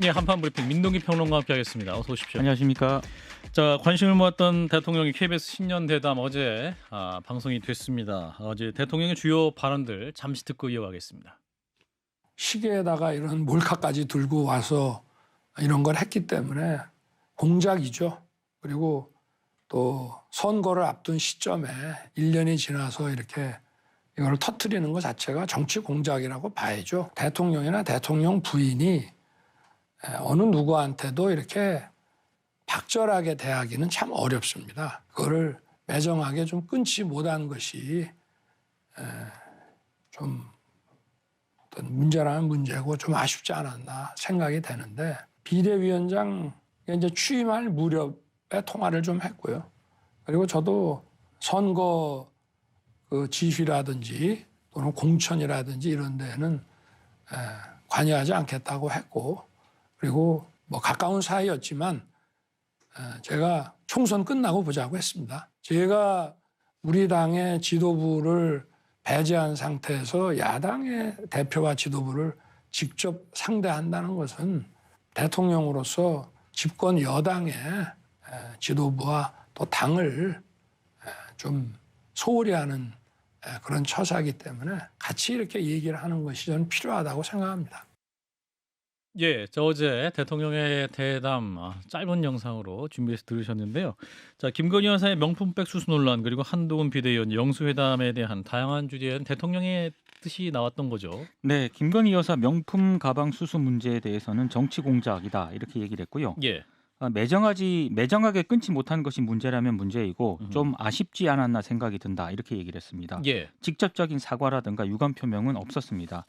예, 한판 브리핑 민동기 평론가와 함께하겠습니다. 어서 오십시오. 안녕하십니까. 자, 관심을 모았던 대통령의 KBS 신년 대담 어제 방송이 됐습니다. 어제 대통령의 주요 발언들 잠시 듣고 이어가겠습니다. 시계에다가 이런 몰카까지 들고 와서 이런 걸 했기 때문에 공작이죠. 그리고 또 선거를 앞둔 시점에 1년이 지나서 이렇게 이걸 터뜨리는 것 자체가 정치 공작이라고 봐야죠. 대통령이나 대통령 부인이 어느 누구한테도 이렇게 박절하게 대하기는 참 어렵습니다. 그거를 매정하게 좀 끊지 못한 것이 좀 어떤 문제라는 문제고 좀 아쉽지 않았나 생각이 되는데, 비대위원장 이제 취임할 무렵에 통화를 좀 했고요. 그리고 저도 선거 그 지휘라든지 또는 공천이라든지 이런 데는 관여하지 않겠다고 했고, 그리고 뭐 가까운 사이였지만 제가 총선 끝나고 보자고 했습니다. 제가 우리 당의 지도부를 배제한 상태에서 야당의 대표와 지도부를 직접 상대한다는 것은 대통령으로서 집권 여당의 지도부와 또 당을 좀 소홀히 하는 그런 처사이기 때문에 같이 이렇게 얘기를 하는 것이 저는 필요하다고 생각합니다. 예, 저 어제 대통령의 대담 짧은 영상으로 준비해서 들으셨는데요. 자, 김건희 여사의 명품백 수수 논란, 그리고 한동훈 비대위원 영수회담에 대한 다양한 주제엔 대통령의 뜻이 나왔던 거죠. 네, 김건희 여사 명품 가방 수수 문제에 대해서는 정치 공작이다 이렇게 얘기를 했고요. 예. 매정하게 끊지 못한 것이 문제라면 문제이고 좀 아쉽지 않았나 생각이 든다 이렇게 얘기를 했습니다. 예. 직접적인 사과라든가 유감 표명은 없었습니다.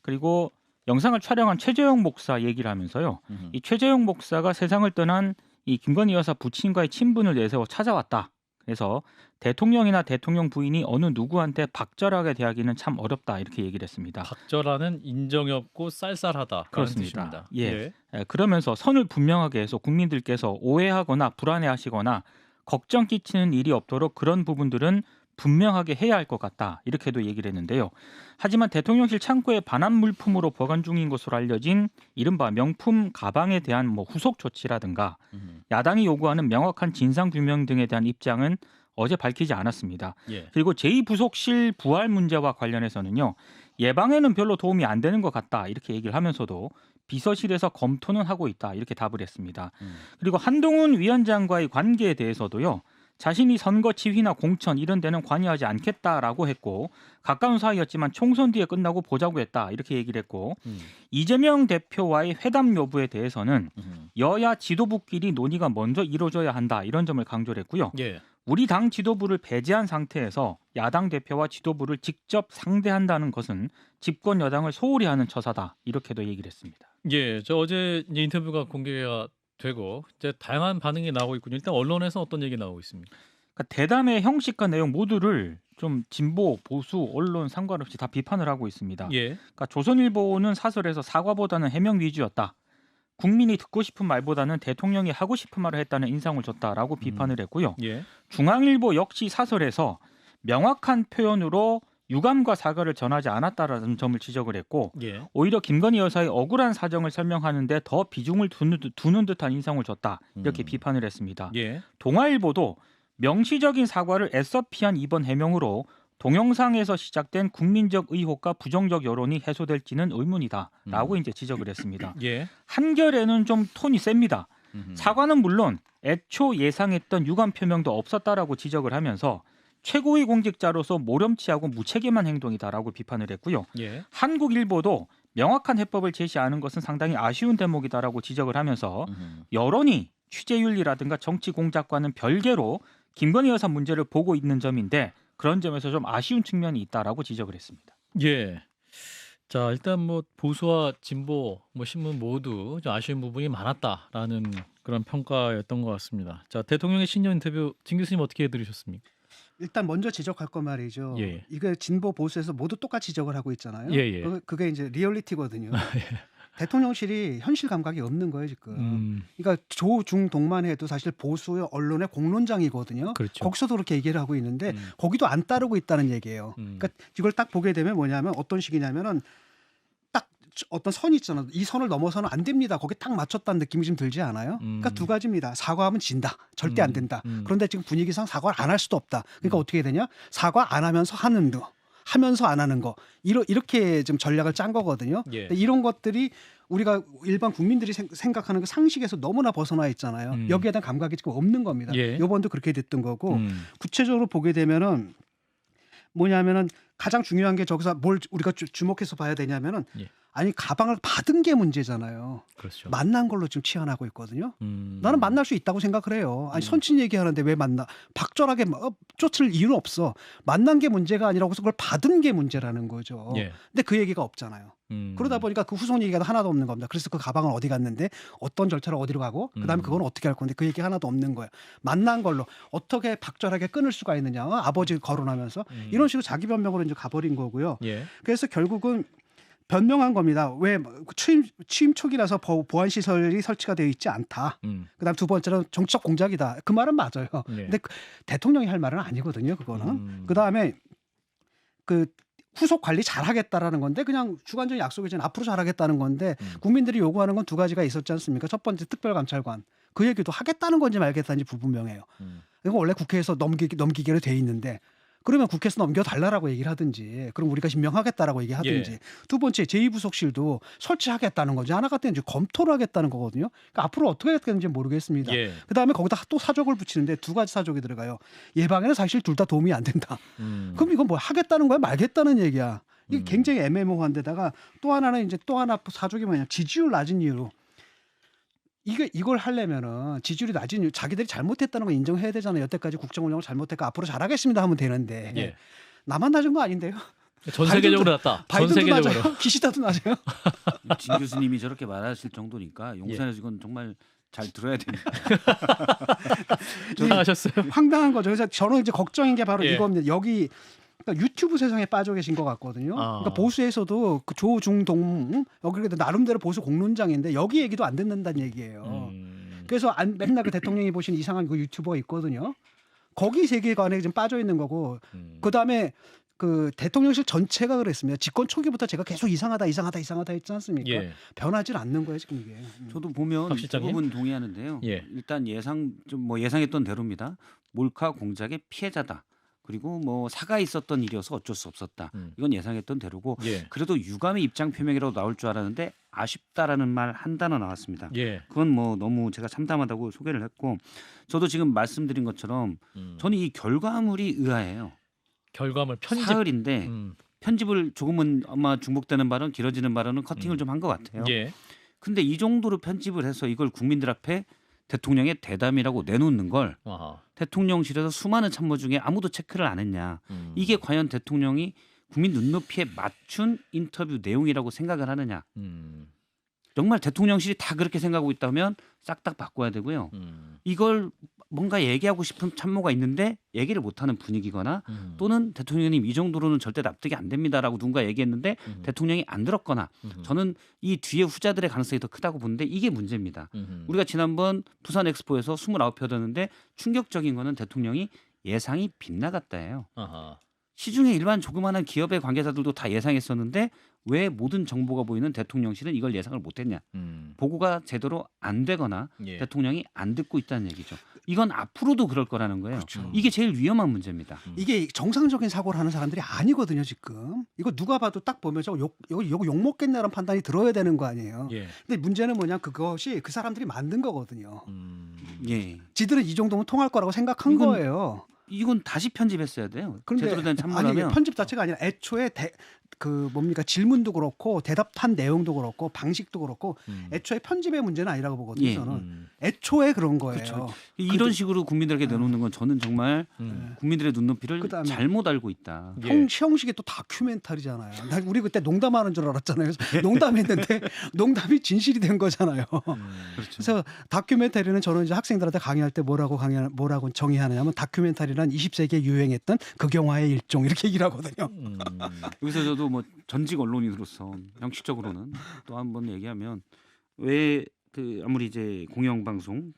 그리고 영상을 촬영한 최재형 목사 얘기를 하면서요. 이 최재형 목사가 세상을 떠난 이 김건희 여사 부친과의 친분을 내세워 찾아왔다. 그래서 대통령이나 대통령 부인이 어느 누구한테 박절하게 대하기는 참 어렵다 이렇게 얘기를 했습니다. 박절하는 인정이 없고 쌀쌀하다. 그렇습니다. 예. 그러면서 선을 분명하게 해서 국민들께서 오해하거나 불안해하시거나 걱정 끼치는 일이 없도록 그런 부분들은 분명하게 해야 할 것 같다 이렇게도 얘기를 했는데요. 하지만 대통령실 창고에 반환 물품으로 보관 중인 것으로 알려진 이른바 명품 가방에 대한 후속 조치라든가 야당이 요구하는 명확한 진상 규명 등에 대한 입장은 어제 밝히지 않았습니다. 예. 그리고 제2부속실 부활 문제와 관련해서는요. 예방에는 별로 도움이 안 되는 것 같다 이렇게 얘기를 하면서도 비서실에서 검토는 하고 있다 이렇게 답을 했습니다. 그리고 한동훈 위원장과의 관계에 대해서도요. 자신이 선거 지휘나 공천 이런 데는 관여하지 않겠다라고 했고 가까운 사이였지만 총선 뒤에 끝나고 보자고 했다 이렇게 얘기를 했고 이재명 대표와의 회담 여부에 대해서는 여야 지도부끼리 논의가 먼저 이루어져야 한다 이런 점을 강조를 했고요. 예. 우리 당 지도부를 배제한 상태에서 야당 대표와 지도부를 직접 상대한다는 것은 집권 여당을 소홀히 하는 처사다 이렇게도 얘기를 했습니다. 예, 저 어제 이제 인터뷰가 공개가 되고 이제 다양한 반응이 나오고 있군요. 일단 언론에서 어떤 얘기 나오고 있습니까? 그러니까 대담의 형식과 내용 모두를 좀 진보, 보수, 언론 상관없이 다 비판을 하고 있습니다. 예. 그러니까 조선일보는 사설에서 사과보다는 해명 위주였다. 국민이 듣고 싶은 말보다는 대통령이 하고 싶은 말을 했다는 인상을 줬다라고 비판을 했고요. 예. 중앙일보 역시 사설에서 명확한 표현으로 유감과 사과를 전하지 않았다라는 점을 지적을 했고 예. 오히려 김건희 여사의 억울한 사정을 설명하는데 더 비중을 두는 듯한 인상을 줬다 이렇게 비판을 했습니다. 예. 동아일보도 명시적인 사과를 애써 피한 이번 해명으로 동영상에서 시작된 국민적 의혹과 부정적 여론이 해소될지는 의문이다라고 이제 지적을 했습니다. 예. 한겨레는 좀 톤이 셉니다. 사과는 물론 애초 예상했던 유감 표명도 없었다라고 지적을 하면서 최고위 공직자로서 모렴치하고 무책임한 행동이다라고 비판을 했고요. 예. 한국일보도 명확한 해법을 제시하는 것은 상당히 아쉬운 대목이다라고 지적을 하면서 여론이 취재윤리라든가 정치 공작과는 별개로 김건희 여사 문제를 보고 있는 점인데 그런 점에서 좀 아쉬운 측면이 있다라고 지적을 했습니다. 예. 자, 일단 보수와 진보 신문 모두 좀 아쉬운 부분이 많았다라는 그런 평가였던 것 같습니다. 자, 대통령의 신년 인터뷰 진 교수님 어떻게 들으셨습니까? 일단 먼저 지적할 건 말이죠. 예. 이게 진보 보수에서 모두 똑같이 지적을 하고 있잖아요. 예, 예. 그게 이제 리얼리티거든요. 대통령실이 현실 감각이 없는 거예요 지금. 그러니까 조중동만 해도 사실 보수의 언론의 공론장이거든요. 그렇죠. 거기서도 그렇게 얘기를 하고 있는데 거기도 안 따르고 있다는 얘기예요. 그러니까 이걸 딱 보게 되면 뭐냐면 어떤 식이냐면은 딱 어떤 선이 있잖아. 이 선을 넘어서는 안 됩니다. 거기 딱 맞췄다는 느낌이 좀 들지 않아요? 그러니까 두 가지입니다. 사과하면 진다. 절대 안 된다. 그런데 지금 분위기상 사과를 안 할 수도 없다. 그러니까 어떻게 해야 되냐? 사과 안 하면서 하는 거. 하면서 안 하는 거. 이렇게 좀 전략을 짠 거거든요. 예. 근데 이런 것들이 우리가 일반 국민들이 생각하는 그 상식에서 너무나 벗어나 있잖아요. 여기에 대한 감각이 지금 없는 겁니다. 예. 이번도 그렇게 됐던 거고 구체적으로 보게 되면은 뭐냐면은 가장 중요한 게 저기서 뭘 우리가 주목해서 봐야 되냐면은 예. 아니 가방을 받은 게 문제잖아요. 그렇죠. 만난 걸로 지금 치환하고 있거든요. 음. 나는 만날 수 있다고 생각을 해요. 아니 선친 얘기하는데 왜 만나? 박절하게 쫓을 이유는 없어. 만난 게 문제가 아니라고 해서 그걸 받은 게 문제라는 거죠. 예. 근데 그 얘기가 없잖아요. 그러다 보니까 그 후속 얘기가 하나도 없는 겁니다. 그래서 그 가방은 어디 갔는데 어떤 절차로 어디로 가고 그다음에 그건 어떻게 할 건데 그 얘기 하나도 없는 거예요. 만난 걸로 어떻게 박절하게 끊을 수가 있느냐. 아버지 거론하면서 이런 식으로 자기 변명으로 이제 가버린 거고요. 예. 그래서 결국은 변명한 겁니다. 왜 취임 초기라서 보안 시설이 설치가 되어 있지 않다. 그다음 두 번째는 정치적 공작이다. 그 말은 맞아요. 예. 근데 대통령이 할 말은 아니거든요. 그거는. 그다음에 그 후속 관리 잘하겠다라는 건데 그냥 주관적인 약속이잖아요. 앞으로 잘하겠다는 건데 국민들이 요구하는 건 두 가지가 있었지 않습니까? 첫 번째 특별감찰관. 그 얘기도 하겠다는 건지 말겠다는지 불분명해요. 이거 원래 국회에서 넘기기로 돼 있는데 그러면 국회에서 넘겨달라고 얘기를 하든지 그럼 우리가 임명하겠다라고 얘기하든지 예. 두 번째 제2부속실도 설치하겠다는 거지 안 하겠다는지 검토를 하겠다는 거거든요. 그러니까 앞으로 어떻게 하겠다는지 모르겠습니다. 예. 그다음에 거기다 또 사족을 붙이는데 두 가지 사족이 들어가요. 예방에는 사실 둘 다 도움이 안 된다. 그럼 이건 뭐 하겠다는 거야 말겠다는 얘기야. 이게 굉장히 애매모호한데다가 또 하나는 이제 또 하나 사족이 뭐냐 지지율 낮은 이유로 이걸 하려면은 지지율이 낮은 이유 자기들이 잘못했다는 걸 인정해야 되잖아요. 여태까지 국정 운영을 잘못했고 앞으로 잘하겠습니다 하면 되는데 예. 나만 낮은 거 아닌데요? 전 세계적으로 낮다. 전 바이든도 세계적으로. 낮아요. 기시다도 낮아요. 진 교수님이 저렇게 말하실 정도니까 용산에서 이건 정말 잘 들어야 됩니다. 잘하셨어요. 황당한 거죠. 그래서 저는 이제 걱정인 게 바로 예. 이겁니다. 여기 그러니까 유튜브 세상에 빠져 계신 것 같거든요. 아. 그러니까 보수에서도 그 조중동 여기 그래도 나름대로 보수 공론장인데 여기 얘기도 안 듣는다는 얘기예요. 그래서 맨날 그 대통령이 보신 이상한 그 유튜버가 있거든요. 거기 세계관에 좀 빠져 있는 거고 그 다음에 그 대통령실 전체가 그랬습니다. 집권 초기부터 제가 계속 이상하다 했지 않습니까? 예. 변하지 않는 거예요 지금 이게. 저도 보면 박 그 실장님? 부분 동의하는데요. 예. 일단 예상했던 대로입니다. 몰카 공작의 피해자다. 그리고 뭐 사가 있었던 일이어서 어쩔 수 없었다. 이건 예상했던 대로고 예. 그래도 유감의 입장 표명이라고 나올 줄 알았는데 아쉽다라는 말 한 단어 나왔습니다. 예. 그건 뭐 너무 제가 참담하다고 소개를 했고 저도 지금 말씀드린 것처럼 저는 이 결과물이 의아해요. 결과물 편집. 사흘인데 편집을 조금은 아마 중복되는 발언, 길어지는 발언은 커팅을 좀 한 것 같아요. 예. 근데 이 정도로 편집을 해서 이걸 국민들 앞에 대통령의 대담이라고 내놓는 걸 아하. 대통령실에서 수많은 참모 중에 아무도 체크를 안 했냐. 이게 과연 대통령이 국민 눈높이에 맞춘 인터뷰 내용이라고 생각을 하느냐. 정말 대통령실이 다 그렇게 생각하고 있다면 싹 다 바꿔야 되고요. 이걸 뭔가 얘기하고 싶은 참모가 있는데 얘기를 못하는 분위기거나 또는 대통령님 이 정도로는 절대 납득이 안 됩니다라고 누군가 얘기했는데 대통령이 안 들었거나 저는 이 뒤에 후자들의 가능성이 더 크다고 보는데 이게 문제입니다. 우리가 지난번 부산 엑스포에서 29표 얻었는데 충격적인 거는 대통령이 예상이 빗나갔다예요. 아하. 시중에 일반 조그마한 기업의 관계자들도 다 예상했었는데 왜 모든 정보가 보이는 대통령실은 이걸 예상을 못했냐. 보고가 제대로 안 되거나 예. 대통령이 안 듣고 있다는 얘기죠. 이건 앞으로도 그럴 거라는 거예요. 이게 제일 위험한 문제입니다. 이게 정상적인 사고를 하는 사람들이 아니거든요 지금. 이거 누가 봐도 딱 보면서 욕 먹겠네라는 판단이 들어야 되는 거 아니에요. 예. 근데 문제는 뭐냐 그것이 그 사람들이 만든 거거든요. 예. 지들은 이 정도면 통할 거라고 생각한 이건 거예요. 이건 다시 편집했어야 돼요. 그런데 제대로 된 아니 참모라면 편집 자체가 아니라 애초에 그 뭡니까 질문도 그렇고 대답한 내용도 그렇고 방식도 그렇고 애초에 편집의 문제는 아니라고 보거든요. 예. 저는 애초에 그런 거예요. 그렇죠. 이런 식으로 국민들에게 내놓는 건 저는 정말 국민들의 눈높이를 그다음에 잘못 알고 있다. 예. 형식이 또 다큐멘터리잖아요. 우리 그때 농담하는 줄 알았잖아요. 그래서 농담했는데 농담이 진실이 된 거잖아요. 그래서 다큐멘터리는 저는 이제 학생들한테 강의할 때 뭐라고 정의하느냐면 다큐멘터리란 20세기에 유행했던 극영화의 일종 이렇게 얘기를 하거든요. 여기서 저도 뭐 전직 언론인으로서 형식적으로는 또 한 번 얘기하면 왜 그 아무리 이제 공영방송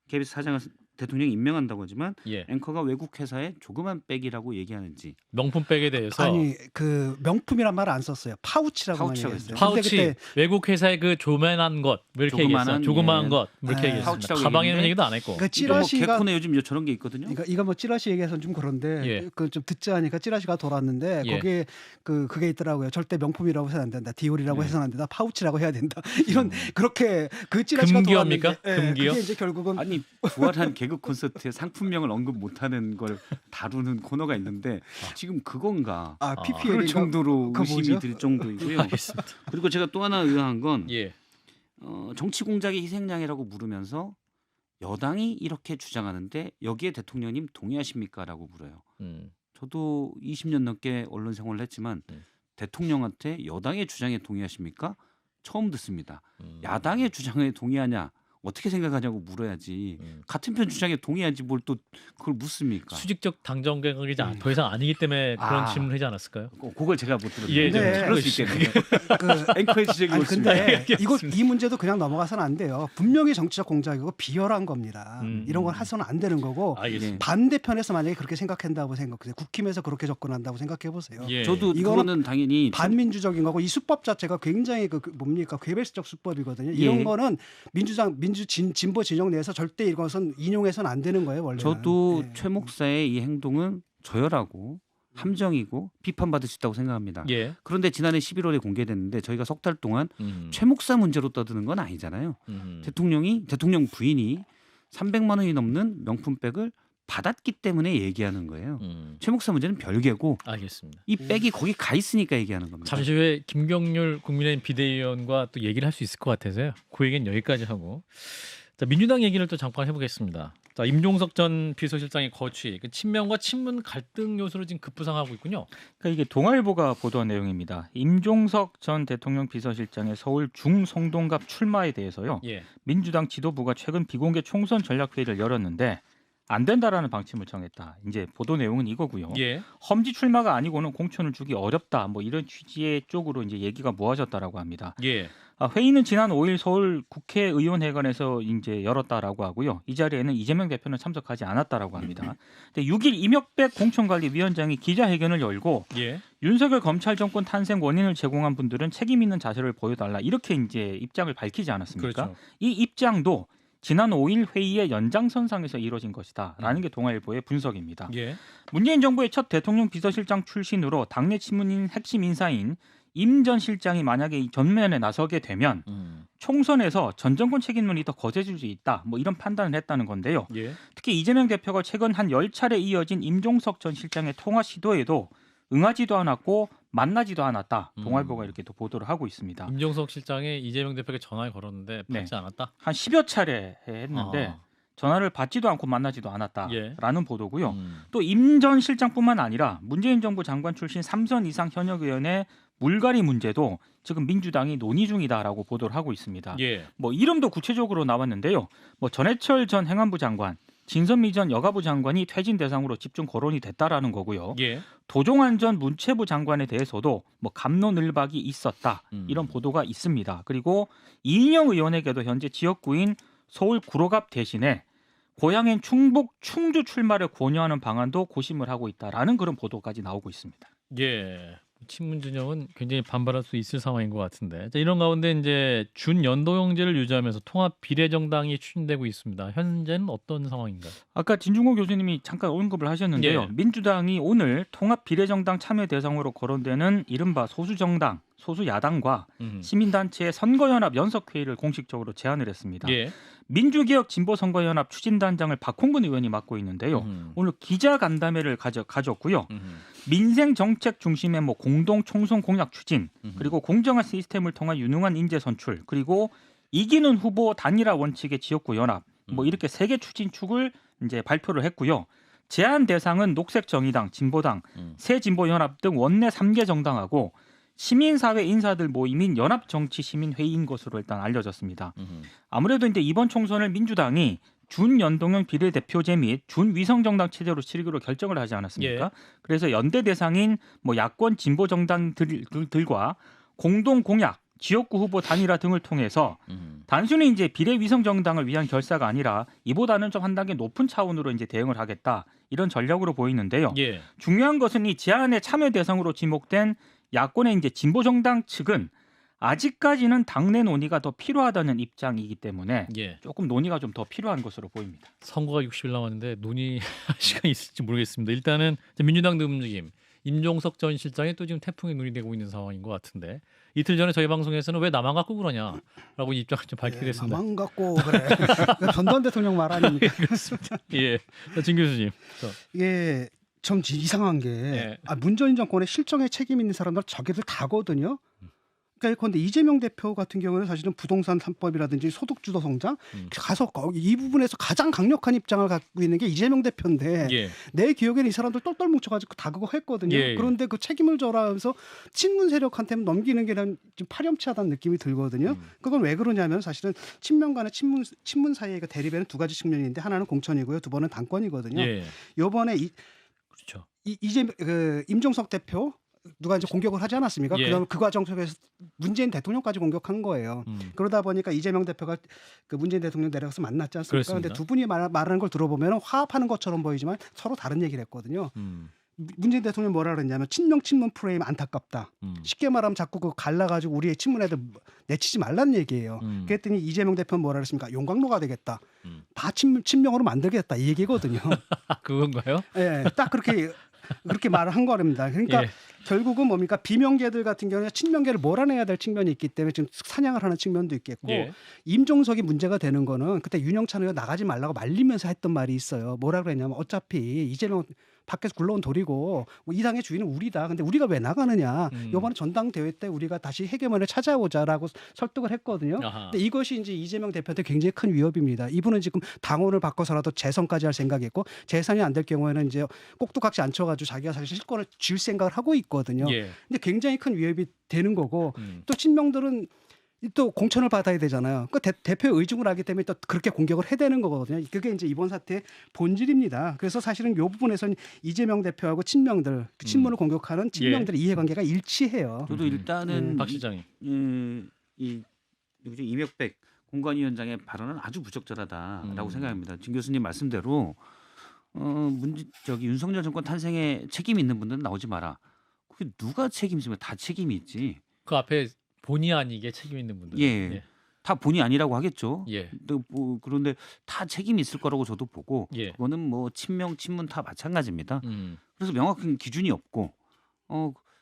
KBS 사장을 대통령이 임명한다고 하지만 예. 앵커가 외국 회사의 조그만 백이라고 얘기하는지 명품백에 대해서 아니 그 명품이란 말을 안 썼어요. 파우치라고만 파우치라고 얘기했어요. 파우치 근데 그때 외국 회사의 그 조그만한 것 뭐 이렇게 얘기했어요. 조그만한, 조그마한 예. 것 뭐 이렇게 네. 얘기했습니다. 파우치라고 가방에 있는 얘기했는데 얘기도 안 했고. 그 이거 뭐 찌라시가 개콘에 요즘 저런 게 있거든요. 그러니까 이거 뭐 찌라시 얘기해서는 좀 그런데 예. 그 좀 듣자 하니까 찌라시가 돌았는데 예. 거기에 그게 있더라고요. 절대 명품이라고 해서는 안 된다. 디올이라고 예. 해서는 안 된다. 파우치라고 해야 된다. 이런 그렇게 그 찌라시가 금기어입니까? 돌았는데 예, 금기어? 그게 이제 결국은 아니 부활한 개그 콘서트에 상품명을 언급 못하는 걸 다루는 코너가 있는데 지금 그건가? 아 그럴 PPL인가 정도로 그거 의심이 뭐죠? 들 정도이고요. 알겠습니다. 그리고 제가 또 하나 의아한 건 예. 정치 공작의 희생양이라고 물으면서 여당이 이렇게 주장하는데 여기에 대통령님 동의하십니까?라고 물어요. 저도 20년 넘게 언론 생활을 했지만 대통령한테 여당의 주장에 동의하십니까? 처음 듣습니다. 야당의 주장에 동의하냐? 어떻게 생각하냐고 물어야지. 같은 편 주장에 동의하지 뭘 또 그걸 묻습니까? 수직적 당정 개혁이 더 이상 아니기 때문에 그런 아. 질문을 하지 않았을까요? 그걸 제가 못 들었는데 예, 좀 그럴 수 있겠네요. 그 앵커의 지적이 아니 옳습니다. 근데 이 문제도 그냥 넘어가서는 안 돼요. 분명히 정치적 공작이고 비열한 겁니다. 이런 건 해서는 안 되는 거고 알겠습니다. 반대편에서 만약에 그렇게 생각한다고 생각해요. 국힘에서 그렇게 접근한다고 생각해 보세요. 예. 저도 이거는 그거는 당연히 반민주적인 거고 이 수법 자체가 굉장히 뭡니까 괴벨스적 수법이거든요. 이런 예. 거는 진보 진영 내에서 절대 이것은 인용해서는 안 되는 거예요. 원래는. 저도 예. 최 목사의 이 행동은 저열하고 함정이고 비판받을 수 있다고 생각합니다. 예. 그런데 지난해 11월에 공개됐는데 저희가 석 달 동안 음. 최 목사 문제로 떠드는 건 아니잖아요. 대통령 부인이 300만 원이 넘는 명품백을 받았기 때문에 얘기하는 거예요. 최 목사 문제는 별개고 알겠습니다. 이 백이 거기 가 있으니까 얘기하는 겁니다. 잠시 후에 김경률 국민의힘 비대위원과 또 얘기를 할 수 있을 것 같아서요. 그 얘기는 여기까지 하고 자, 민주당 얘기를 또 잠깐 해보겠습니다. 자, 임종석 전 비서실장의 거취, 그 친명과 친문 갈등 요소로 지금 급부상하고 있군요. 그러니까 이게 동아일보가 보도한 내용입니다. 임종석 전 대통령 비서실장의 서울 중성동갑 출마에 대해서요. 예. 민주당 지도부가 최근 비공개 총선 전략회의를 열었는데 안 된다라는 방침을 정했다. 이제 보도 내용은 이거고요. 예. 험지 출마가 아니고는 공천을 주기 어렵다. 뭐 이런 취지의 쪽으로 이제 얘기가 모아졌다라고 합니다. 예. 회의는 지난 5일 서울 국회의원회관에서 이제 열었다라고 하고요. 이 자리에는 이재명 대표는 참석하지 않았다라고 합니다. 근데 6일 임혁백 공천관리위원장이 기자회견을 열고 예. 윤석열 검찰 정권 탄생 원인을 제공한 분들은 책임 있는 자세를 보여달라 이렇게 이제 입장을 밝히지 않았습니까? 그렇죠. 이 입장도 지난 5일 회의의 연장선상에서 이뤄진 것이다라는 게 동아일보의 분석입니다. 예. 문재인 정부의 첫 대통령 비서실장 출신으로 당내 친문인 핵심 인사인 임 전 실장이 만약에 이 전면에 나서게 되면 총선에서 전 정권 책임론이 더 거세질 수 있다. 뭐 이런 판단을 했다는 건데요. 예. 특히 이재명 대표가 최근 한 10차례 이어진 임종석 전 실장의 통화 시도에도 응하지도 않았고 만나지도 않았다. 동아일보가 이렇게 또 보도를 하고 있습니다. 임종석 실장이 이재명 대표에게 전화를 걸었는데 받지 네. 않았다. 한 10여 차례 했는데 전화를 받지도 않고 만나지도 않았다라는 예. 보도고요. 또 임 전 실장뿐만 아니라 문재인 정부 장관 출신 3선 이상 현역 의원의 물갈이 문제도 지금 민주당이 논의 중이다라고 보도를 하고 있습니다. 예. 뭐 이름도 구체적으로 나왔는데요. 뭐 전해철 전 행안부 장관, 진선미 전 여가부 장관이 퇴진 대상으로 집중 거론이 됐다라는 거고요. 예. 도종환 전 문체부 장관에 대해서도 뭐 갑론을박이 있었다 이런 보도가 있습니다. 그리고 이인영 의원에게도 현재 지역구인 서울 구로갑 대신에 고향인 충북 충주 출마를 권유하는 방안도 고심을 하고 있다라는 그런 보도까지 나오고 있습니다. 예. 친문 진영은 굉장히 반발할 수 있을 상황인 것 같은데 자, 이런 가운데 이제 준연도형제를 유지하면서 통합 비례정당이 추진되고 있습니다. 현재는 어떤 상황인가요? 아까 진중호 교수님이 잠깐 언급을 하셨는데요. 예. 민주당이 오늘 통합 비례정당 참여 대상으로 거론되는 이른바 소수정당, 소수야당과 시민단체의 선거연합 연석회의를 공식적으로 제안을 했습니다. 예. 민주개혁 진보선거연합 추진단장을 박홍근 의원이 맡고 있는데요. 오늘 기자간담회를 가졌고요. 민생 정책 중심의 뭐 공동 총선 공약 추진, 그리고 공정한 시스템을 통한 유능한 인재 선출, 그리고 이기는 후보 단일화 원칙의 지역구 연합, 뭐 이렇게 3개 추진축을 이제 발표를 했고요. 제안 대상은 녹색정의당, 진보당, 새진보연합 등 원내 3개 정당하고 시민사회 인사들 모임인 연합정치시민회의인 것으로 일단 알려졌습니다. 아무래도 이제 이번 총선을 민주당이 준연동형 비례대표제 및 준위성정당 체제로 치르기로 결정을 하지 않았습니까? 예. 그래서 연대 대상인 뭐 야권 진보정당들과 공동 공약 지역구 후보 단일화 등을 통해서 단순히 이제 비례위성 정당을 위한 결사가 아니라 이보다는 좀 한 단계 높은 차원으로 이제 대응을 하겠다 이런 전략으로 보이는데요. 예. 중요한 것은 이 제안의 참여 대상으로 지목된 야권의 이제 진보 정당 측은 아직까지는 당내 논의가 더 필요하다는 입장이기 때문에 예. 조금 논의가 좀 더 필요한 것으로 보입니다. 선거가 60일 남았는데 논의할 시간이 있을지 모르겠습니다. 일단은 민주당 움직임 임종석 전 실장이 또 지금 태풍에 눈이 되고 있는 상황인 것 같은데 이틀 전에 저희 방송에서는 왜 나만 갖고 그러냐라고 입장을 좀 밝히게 됐습니다. 나만 갖고 그래. 전두환 대통령 말 아닙니까? 그렇습니다. 예, 자, 진 교수님. 이게 좀 이상한 게 예. 문재인 정권의 실정에 책임 있는 사람들 저게들 다거든요. 그러니까 그런데 이재명 대표 같은 경우는 사실은 부동산 3법이라든지 소득주도 성장 가서 이 부분에서 가장 강력한 입장을 갖고 있는 게 이재명 대표인데 예. 내 기억에는 이 사람들 똘똘 뭉쳐가지고 다 그거 했거든요. 예. 그런데 그 책임을 져라 하면서 친문 세력한테 넘기는 게 좀 파렴치하다는 느낌이 들거든요. 그건 왜 그러냐면 사실은 친명 간의 친문 사이의 그 대립에는 두 가지 측면이 있는데 하나는 공천이고요. 두 번은 당권이거든요. 예. 이번에 그렇죠. 임종석 대표 누가 이제 공격을 하지 않았습니까? 예. 그다음 그 과정 속에서 문재인 대통령까지 공격한 거예요. 그러다 보니까 이재명 대표가 그 문재인 대통령 내려가서 만났지 않습니까? 그렇습니다. 그런데 두 분이 말하는 걸 들어보면 화합하는 것처럼 보이지만 서로 다른 얘기를 했거든요. 문재인 대통령이 뭐라 그랬냐면 친문 프레임 안타깝다. 쉽게 말하면 자꾸 그 갈라가지고 우리의 친문 애들 내치지 말란 얘기예요. 그랬더니 이재명 대표는 뭐라 그랬습니까? 용광로가 되겠다. 다 친명으로 만들겠다 이 얘기거든요. 그건가요? 예, 딱 그렇게 말을 한 거랍니다. 그러니까 예. 결국은 뭡니까 비명계들 같은 경우에 친명계를 몰아내야 될 측면이 있기 때문에 지금 사냥을 하는 측면도 있겠고 예. 임종석이 문제가 되는 거는 그때 윤영찬 의원 나가지 말라고 말리면서 했던 말이 있어요. 뭐라 그랬냐면 어차피 이재명 밖에서 굴러온 돌이고 뭐 이 당의 주인은 우리다. 근데 우리가 왜 나가느냐. 이번에 전당대회 때 우리가 다시 해결문을 찾아오자라고 설득을 했거든요. 아하. 근데 이것이 이제 이재명 대표한테 굉장히 큰 위협입니다. 이분은 지금 당원을 바꿔서라도 재선까지 할 생각이고 재선이 안 될 경우에는 이제 꼭두각시 앉혀가지고 자기가 사실 실권을 쥘 생각을 하고 있거든요. 예. 근데 굉장히 큰 위협이 되는 거고 또 친명들은 또 공천을 받아야 되잖아요. 그 대표의 의중을 알기 때문에 또 그렇게 공격을 해대는 거거든요. 그게 이제 이번 사태의 본질입니다. 그래서 사실은 이 부분에서는 이재명 대표하고 친명들, 친문을 공격하는 친명들의 이해관계가 일치해요. 저도 일단은 박 실장이. 이 이명백 공관위원장의 발언은 아주 부적절하다라고 생각합니다. 진 교수님 말씀대로 윤석열 정권 탄생에 책임 있는 분들은 나오지 마라. 그게 누가 책임지면 다 책임이 있지. 그 앞에 본의 아니게 책임 있는 분들. 예. 다 본의 아니라고 하겠죠. 예. 그런데 다 책임이 있을 거라고 저도 보고 예. 그거는 뭐 친명 친문 다 마찬가지입니다. 그래서 명확한 기준이 없고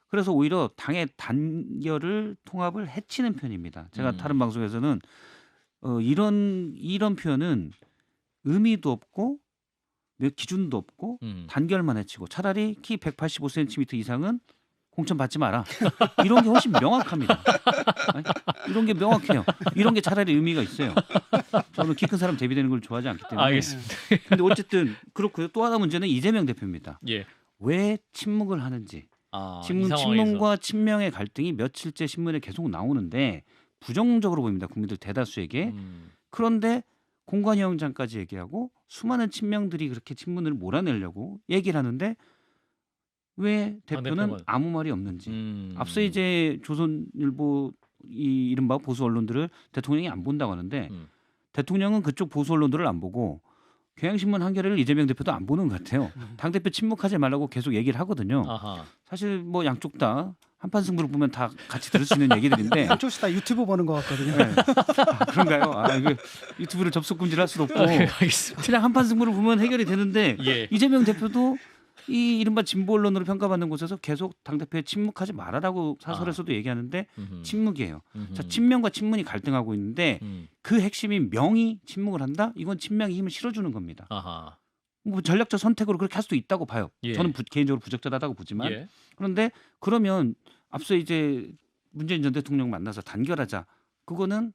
그래서 오히려 당의 단결을 통합을 해치는 편입니다. 제가 다른 방송에서는 이런 표현은 의미도 없고 기준도 없고 단결만 해치고 차라리 키 185cm 이상은 공천 받지 마라. 이런 게 훨씬 명확합니다. 아니, 이런 게 명확해요. 이런 게 차라리 의미가 있어요. 저는 키 큰 사람 대비되는 걸 좋아하지 않기 때문에. 알겠습니다. 근데 어쨌든 그렇고요. 또 하나 문제는 이재명 대표입니다. 예. 왜 침묵을 하는지. 이 친문과 친명의 갈등이 며칠째 신문에 계속 나오는데 부정적으로 보입니다. 국민들 대다수에게. 그런데 공관위원장까지 얘기하고 수많은 친명들이 그렇게 친문을 몰아내려고 얘기를 하는데 왜 대표는 대표는. 아무 말이 없는지. 앞서 이제 조선일보 이 이른바 보수 언론들을 대통령이 안 본다고 하는데 대통령은 그쪽 보수 언론들을 안 보고 경향신문 한겨레를 이재명 대표도 안 보는 것 같아요. 당대표 침묵하지 말라고 계속 얘기를 하거든요. 아하. 사실 뭐 양쪽 다 한판 승부를 보면 다 같이 들을 수 있는 얘기들인데 양쪽에서 다 유튜브 보는 것 같거든요. 네. 그런가요? 이거 유튜브를 접속 금지를 할 수도 없고 알겠습니다. 그냥 한판 승부를 보면 해결이 되는데 예. 이재명 대표도 이 이른바 진보 언론으로 평가받는 곳에서 계속 당대표에 침묵하지 말아라고 사설에서도 얘기하는데 침묵이에요. 자, 친명과 친문이 갈등하고 있는데 그 핵심인 명이 침묵을 한다? 이건 친명의 힘을 실어주는 겁니다. 아하. 뭐 전략적 선택으로 그렇게 할 수도 있다고 봐요. 예. 저는 개인적으로 부적절하다고 보지만 예. 그런데 그러면 앞서 이제 문재인 전 대통령 만나서 단결하자. 그거는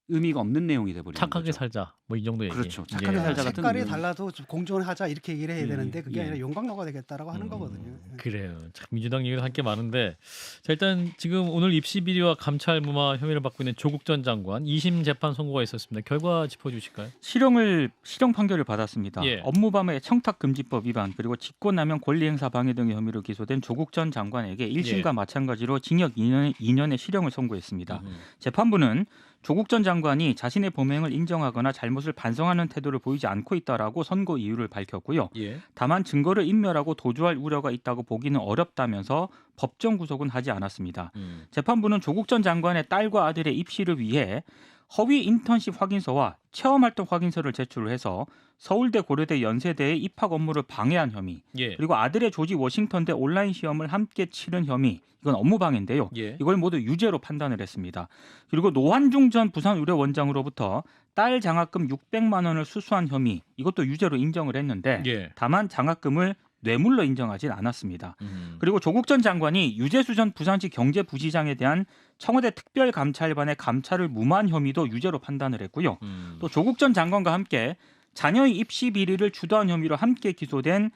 의미가 없는 내용이 돼버리는 착하게 거죠. 살자. 뭐 이 정도 얘기. 그렇죠. 착하게 예. 살자 같은 색깔이 의미는- 달라도 좀 공존하자 이렇게 얘기를 해야 되는데 그게 예. 아니라 용광로가 되겠다라고 하는 거거든요. 그래요. 참 민주당 얘기를 할 게 많은데 자, 일단 지금 오늘 입시 비리와 감찰 무마 혐의를 받고 있는 조국 전 장관 2심 재판 선고가 있었습니다. 결과 짚어주실까요? 실형 판결을 받았습니다. 예. 업무방해 청탁금지법 위반 그리고 직권남용 권리행사 방해 등의 혐의로 기소된 조국 전 장관에게 1심과 예. 마찬가지로 징역 2년의 실형을 선고했습니다. 재판부는 조국 전 장관이 자신의 범행을 인정하거나 잘못을 반성하는 태도를 보이지 않고 있다라고 선고 이유를 밝혔고요. 예. 다만 증거를 인멸하고 도주할 우려가 있다고 보기는 어렵다면서 법정 구속은 하지 않았습니다. 재판부는 조국 전 장관의 딸과 아들의 입시를 위해 허위 인턴십 확인서와 체험활동 확인서를 제출을 해서 서울대, 고려대, 연세대의 입학 업무를 방해한 혐의, 예. 그리고 아들의 조지 워싱턴대 온라인 시험을 함께 치른 혐의, 이건 업무방해인데요. 예. 이걸 모두 유죄로 판단을 했습니다. 그리고 노환중 전 부산의료원장으로부터 딸 장학금 600만 원을 수수한 혐의, 이것도 유죄로 인정을 했는데 예. 다만 장학금을 뇌물로 인정하진 않았습니다. 그리고 조국 전 장관이 유재수 전 부산시 경제부시장에 대한 청와대 특별감찰반의 감찰을 무마한 혐의도 유죄로 판단을 했고요. 또 조국 전 장관과 함께 자녀의 입시 비리를 주도한 혐의로 함께 기소된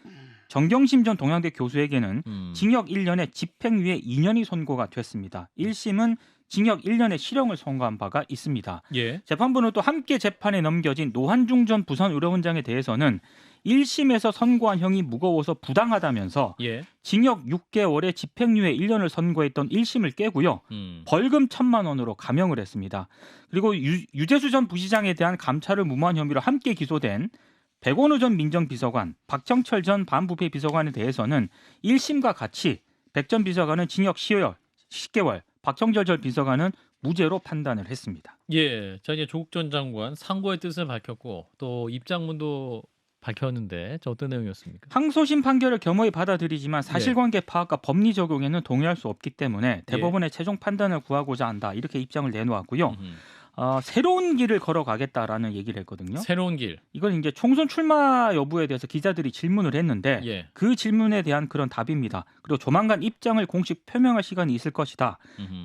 정경심 전 동양대 교수에게는 징역 1년에 집행유예 2년이 선고가 됐습니다. 1심은 징역 1년의 실형을 선고한 바가 있습니다. 예. 재판부는 또 함께 재판에 넘겨진 노환중 전 부산의료원장에 대해서는 1심에서 선고한 형이 무거워서 부당하다면서 예. 징역 6개월에 집행유예 1년을 선고했던 1심을 깨고요. 벌금 1,000만 원으로 감형을 했습니다. 그리고 유재수 전 부시장에 대한 감찰을 무마한 혐의로 함께 기소된 백원우 전 민정비서관, 박정철 전 반부패 비서관에 대해서는 1심과 같이 백 전 비서관은 징역 10개월, 박정철 전 비서관은 무죄로 판단을 했습니다. 예. 자, 이제 조국 전 장관 상고의 뜻을 밝혔고 또 입장문도 밝혔는데 저 어떤 내용이었습니까? 항소심 판결을 겸허히 받아들이지만 사실관계 파악과 법리 적용에는 동의할 수 없기 때문에 대법원의 최종 판단을 구하고자 한다. 이렇게 입장을 내놓았고요. 새로운 길을 걸어가겠다라는 얘기를 했거든요. 새로운 길. 이걸 이제 총선 출마 여부에 대해서 기자들이 질문을 했는데 예. 그 질문에 대한 그런 답입니다. 그리고 조만간 입장을 공식 표명할 시간이 있을 것이다.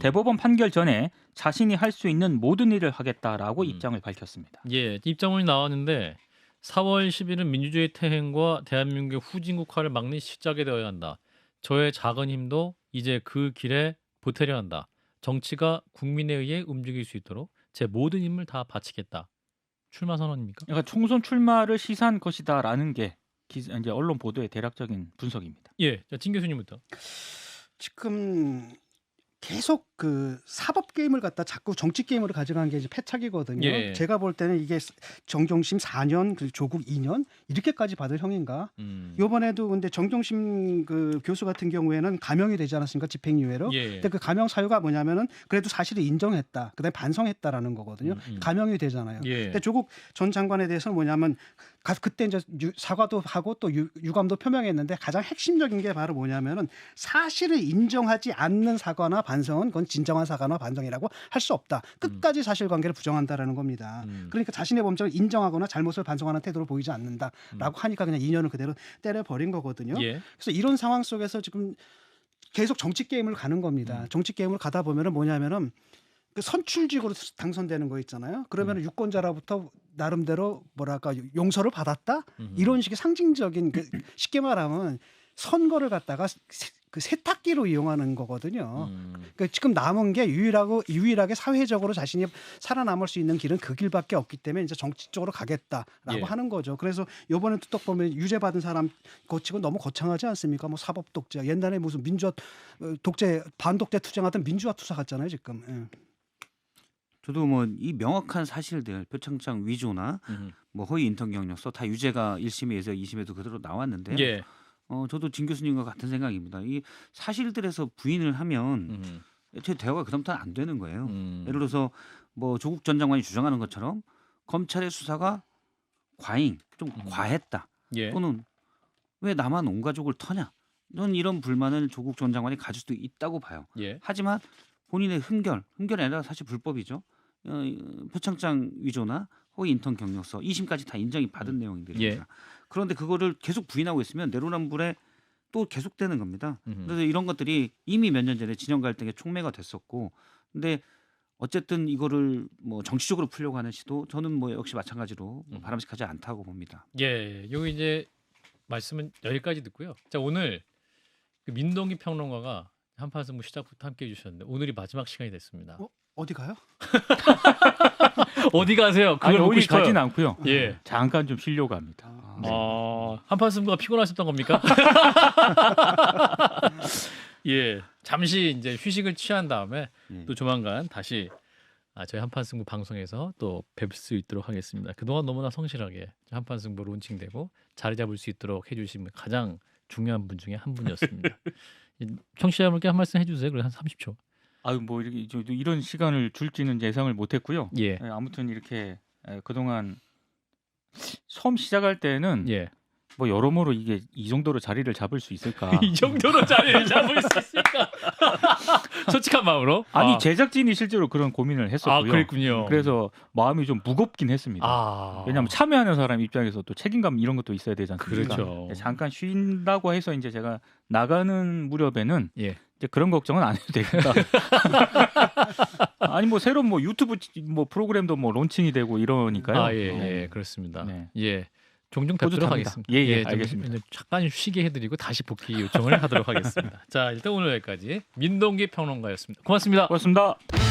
대법원 판결 전에 자신이 할 수 있는 모든 일을 하겠다라고 입장을 밝혔습니다. 예. 입장문이 나왔는데 4월 10일은 민주주의 퇴행과 대한민국의 후진국화를 막는 시작이 되어야 한다. 저의 작은 힘도 이제 그 길에 보태려 한다. 정치가 국민에 의해 움직일 수 있도록 제 모든 힘을 다 바치겠다. 출마 선언입니까? 그러니까 총선 출마를 시사한 것이다라는 게 이제 언론 보도의 대략적인 분석입니다. 예. 자, 진 교수님부터. 지금 계속 그 사법 게임을 갖다 자꾸 정치 게임으로 가져간 게 이제 패착이거든요. 예. 제가 볼 때는 이게 정경심 4년, 그리고 조국 2년 이렇게까지 받을 형인가? 이번에도 근데 정경심 그 교수 같은 경우에는 감형이 되지 않았습니까? 집행유예로. 예. 근데 그 감형 사유가 뭐냐면은 그래도 사실을 인정했다. 그다음에 반성했다라는 거거든요. 감형이 되잖아요. 예. 근데 조국 전 장관에 대해서는 뭐냐면 그때 이제 사과도 하고 또 유감도 표명했는데 가장 핵심적인 게 바로 뭐냐면은 사실을 인정하지 않는 사과나 반성은 그건 진정한 사과나 반성이라고 할 수 없다. 끝까지 사실관계를 부정한다라는 겁니다. 그러니까 자신의 범죄를 인정하거나 잘못을 반성하는 태도를 보이지 않는다라고 하니까 그냥 2년을 그대로 때려버린 거거든요. 예. 그래서 이런 상황 속에서 지금 계속 정치 게임을 가는 겁니다. 정치 게임을 가다 보면은 뭐냐면은 그 선출직으로 당선되는 거 있잖아요. 그러면 유권자로부터 나름대로 뭐랄까 용서를 받았다 이런 식의 상징적인 쉽게 말하면 선거를 갖다가 그 세탁기로 이용하는 거거든요. 그러니까 지금 남은 게 유일하게 사회적으로 자신이 살아남을 수 있는 길은 그 길밖에 없기 때문에 이제 정치 쪽으로 가겠다라고 예. 하는 거죠. 그래서 이번에 뚝 보면 유죄 받은 사람 거치고 너무 거창하지 않습니까? 뭐 사법 독재, 옛날에 무슨 민주화 독재, 반독재 투쟁하던 민주화 투사 같잖아요, 지금. 예. 저도 뭐 이 명확한 사실들 표창장 위조나 뭐 허위 인턴 경력서 다 유죄가 1심에서 2심에도 그대로 나왔는데요. 예. 저도 진 교수님과 같은 생각입니다. 이 사실들에서 부인을 하면 애초에 대화가 그다음부터는 안 되는 거예요. 예를 들어서 뭐 조국 전 장관이 주장하는 것처럼 검찰의 수사가 과잉, 좀 과했다. 예. 또는 왜 나만 온 가족을 터냐? 저는 이런 불만을 조국 전 장관이 가질 수도 있다고 봐요. 예. 하지만 본인의 흠결이 아니라 사실 불법이죠. 표창장 위조나 허위 인턴 경력서 2심까지 다 인정이 받은 내용들입니다. 예. 그런데 그거를 계속 부인하고 있으면 내로남불에 또 계속되는 겁니다. 그래서 이런 것들이 이미 몇 년 전에 진영 갈등의 촉매가 됐었고, 근데 어쨌든 이거를 뭐 정치적으로 풀려고 하는 시도 저는 뭐 역시 마찬가지로 바람직하지 않다고 봅니다. 예, 여기 이제 말씀은 여기까지 듣고요. 자, 오늘 그 민동기 평론가가 한판 승부 시작부터 함께 해주셨는데 오늘이 마지막 시간이 됐습니다. 어디 가요? 어디 가세요? 그걸 아니 묻고 어디 싶어요. 가진 않고요. 예. 잠깐 좀 쉬려고 합니다. 네. 한판 승부가 피곤하셨던 겁니까? 예, 잠시 이제 휴식을 취한 다음에 또 조만간 다시 저희 한판 승부 방송에서 또 뵐 수 있도록 하겠습니다. 그동안 너무나 성실하게 한판 승부 론칭되고 자리 잡을 수 있도록 해주신 가장 중요한 분 중에 한 분이었습니다. 청취자분께 한 말씀 해주세요. 그래 한 30초. 아유 뭐 이렇게 이런 시간을 줄지는 예상을 못했고요. 예, 아무튼 이렇게 그동안 처음 시작할 때는 예. 뭐 여러모로 이게 이 정도로 자리를 잡을 수 있을까? 이 정도로 자리를 잡을 수 있을까? 솔직한 마음으로. 아니 제작진이 실제로 그런 고민을 했었고요. 그랬군요. 그래서 마음이 좀 무겁긴 했습니다. 왜냐하면 참여하는 사람 입장에서 또 책임감 이런 것도 있어야 되지 않습니까? 그렇죠. 잠깐 쉰다고 해서 이제 제가 나가는 무렵에는 예. 이제 그런 걱정은 안 해도 되겠다. 아니 뭐 새로운 뭐 유튜브 뭐 프로그램도 뭐 론칭이 되고 이러니까요. 예, 그렇습니다. 네. 예. 종종 뵙도록 뿌듯합니다. 하겠습니다. 예, 좀 알겠습니다. 잠깐 쉬게 해드리고 다시 복귀 요청을 하도록 하겠습니다. 자, 일단 오늘 여기까지 민동기 평론가였습니다. 고맙습니다. 고맙습니다.